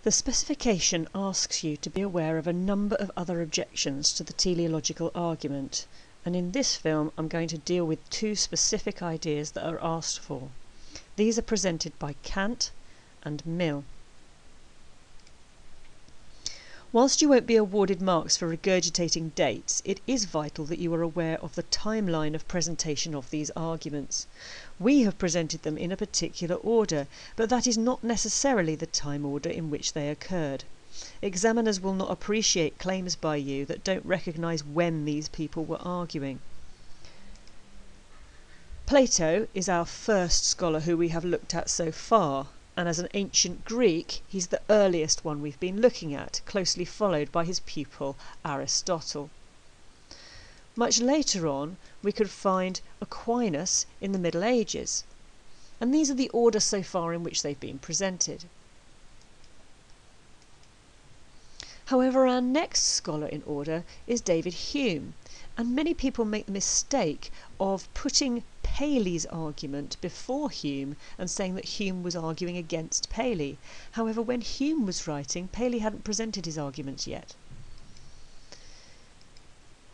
The specification asks you to be aware of a number of other objections to the teleological argument, and in this film I'm going to deal with two specific ideas that are asked for. These are presented by Kant and Mill. Whilst you won't be awarded marks for regurgitating dates, it is vital that you are aware of the timeline of presentation of these arguments. We have presented them in a particular order, but that is not necessarily the time order in which they occurred. Examiners will not appreciate claims by you that don't recognise when these people were arguing. Plato is our first scholar who we have looked at so far, and as an ancient Greek, he's the earliest one we've been looking at, closely followed by his pupil Aristotle. Much later on, we could find Aquinas in the Middle Ages, and these are the order so far in which they've been presented. However, our next scholar in order is David Hume, and many people make the mistake of putting Paley's argument before Hume and saying that Hume was arguing against Paley. However, when Hume was writing, Paley hadn't presented his arguments yet.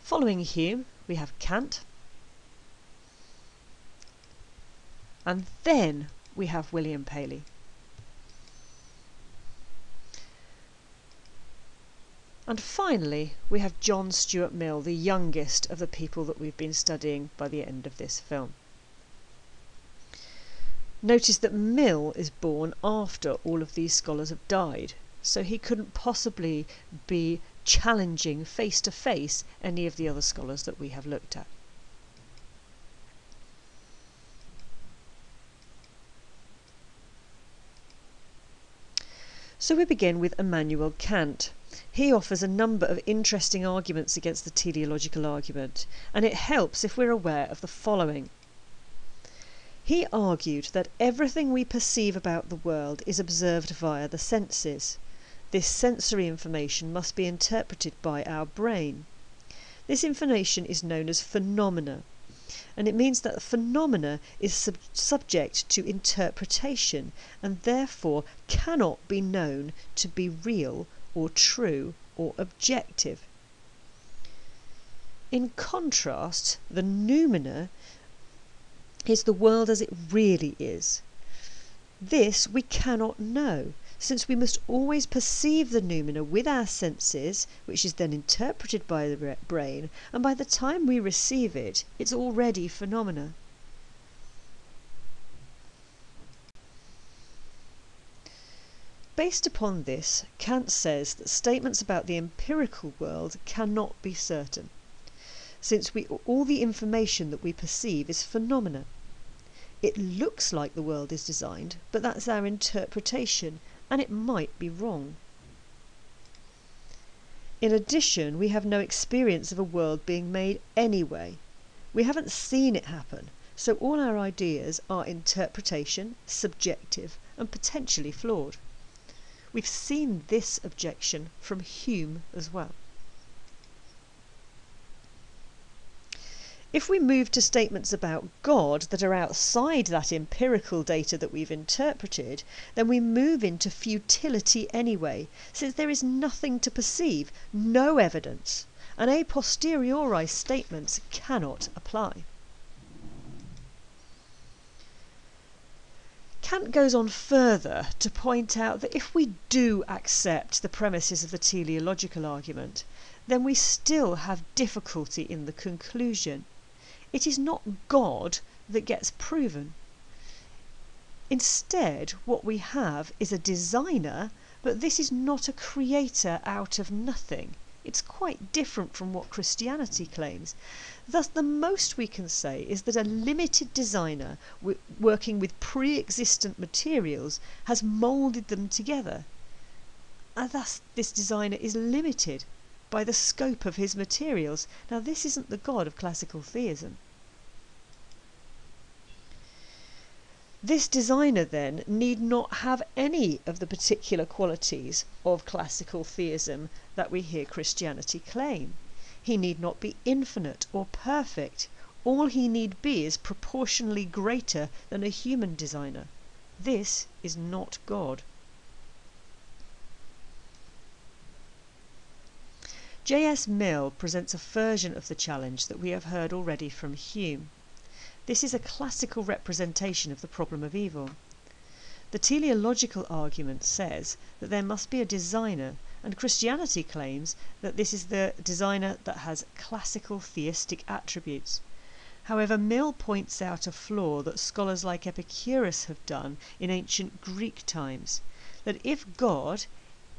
Following Hume, we have Kant, and then we have William Paley. And finally, we have John Stuart Mill, the youngest of the people that we've been studying by the end of this film. Notice that Mill is born after all of these scholars have died, so he couldn't possibly be challenging face to face any of the other scholars that we have looked at. So we begin with Immanuel Kant. He offers a number of interesting arguments against the teleological argument, and it helps if we're aware of the following. He argued that everything we perceive about the world is observed via the senses. This sensory information must be interpreted by our brain. This information is known as phenomena, and it means that phenomena is subject to interpretation and therefore cannot be known to be real or true or objective. In contrast, the noumena is the world as it really is. This we cannot know, since we must always perceive the noumena with our senses, which is then interpreted by the brain, and by the time we receive it, it's already phenomena. Based upon this, Kant says that statements about the empirical world cannot be certain, since all the information that we perceive is phenomena. It looks like the world is designed, but that's our interpretation, and it might be wrong. In addition, we have no experience of a world being made anyway. We haven't seen it happen, so all our ideas are interpretation, subjective, and potentially flawed. We've seen this objection from Hume as well. If we move to statements about God that are outside that empirical data that we've interpreted, then we move into futility anyway, since there is nothing to perceive, no evidence, and a posteriori statements cannot apply. Kant goes on further to point out that if we do accept the premises of the teleological argument, then we still have difficulty in the conclusion. It is not God that gets proven. Instead, what we have is a designer, but this is not a creator out of nothing. It's quite different from what Christianity claims. Thus, the most we can say is that a limited designer working with pre-existent materials has moulded them together. And thus, this designer is limited by the scope of his materials. Now, this isn't the God of classical theism. This designer, then, need not have any of the particular qualities of classical theism that we hear Christianity claim. He need not be infinite or perfect. All he need be is proportionally greater than a human designer. This is not God. J.S. Mill presents a version of the challenge that we have heard already from Hume. This is a classical representation of the problem of evil. The teleological argument says that there must be a designer, and Christianity claims that this is the designer that has classical theistic attributes. However, Mill points out a flaw that scholars like Epicurus have done in ancient Greek times, that if God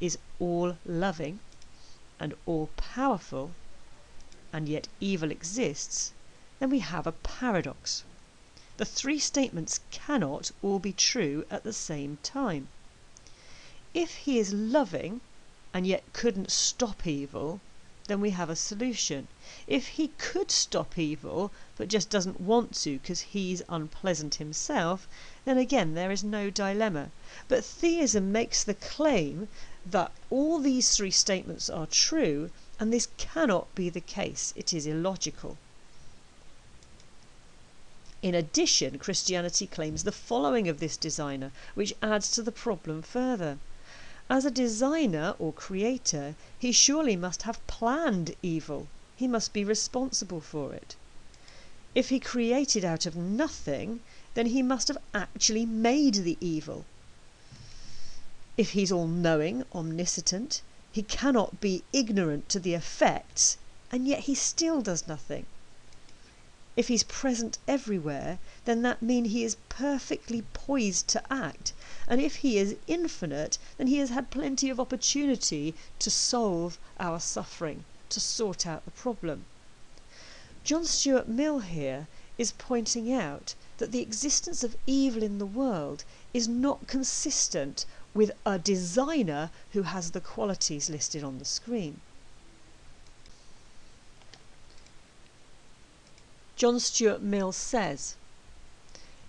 is all-loving and all-powerful, and yet evil exists, then we have a paradox. The three statements cannot all be true at the same time. If he is loving and yet couldn't stop evil, then we have a solution. If he could stop evil but just doesn't want to because he's unpleasant himself, then again there is no dilemma. But theism makes the claim that all these three statements are true, and this cannot be the case. It is illogical. In addition, Christianity claims the following of this designer, which adds to the problem further. As a designer or creator, he surely must have planned evil. He must be responsible for it. If he created out of nothing, then he must have actually made the evil. If he's all-knowing, omniscient, he cannot be ignorant to the effects, and yet he still does nothing. If he's present everywhere, then that means he is perfectly poised to act, and if he is infinite, then he has had plenty of opportunity to solve our suffering, to sort out the problem. John Stuart Mill here is pointing out that the existence of evil in the world is not consistent with a designer who has the qualities listed on the screen. John Stuart Mill says,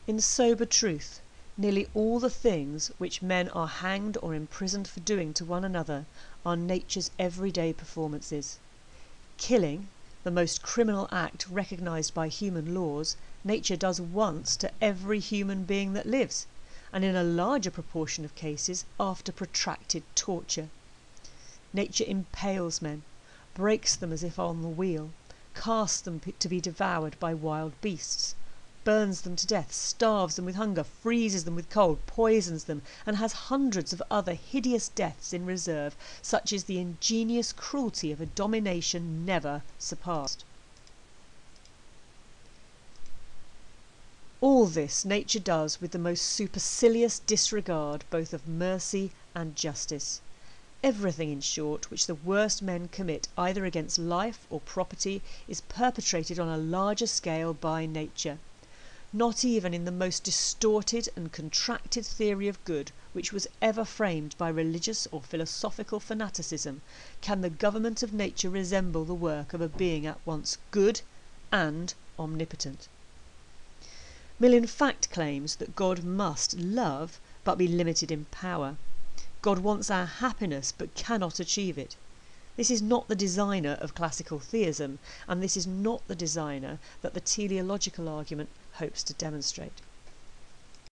"In sober truth, nearly all the things which men are hanged or imprisoned for doing to one another are nature's everyday performances. Killing, the most criminal act recognised by human laws, nature does once to every human being that lives, and in a larger proportion of cases after protracted torture. Nature impales men, breaks them as if on the wheel, casts them to be devoured by wild beasts, burns them to death, starves them with hunger, freezes them with cold, poisons them, and has hundreds of other hideous deaths in reserve, such is the ingenious cruelty of a domination never surpassed. All this nature does with the most supercilious disregard both of mercy and justice. Everything, in short, which the worst men commit either against life or property is perpetrated on a larger scale by nature. Not even in the most distorted and contracted theory of good which was ever framed by religious or philosophical fanaticism can the government of nature resemble the work of a being at once good and omnipotent." Mill in fact claims that God must love but be limited in power. God wants our happiness but cannot achieve it. This is not the designer of classical theism, and this is not the designer that the teleological argument hopes to demonstrate.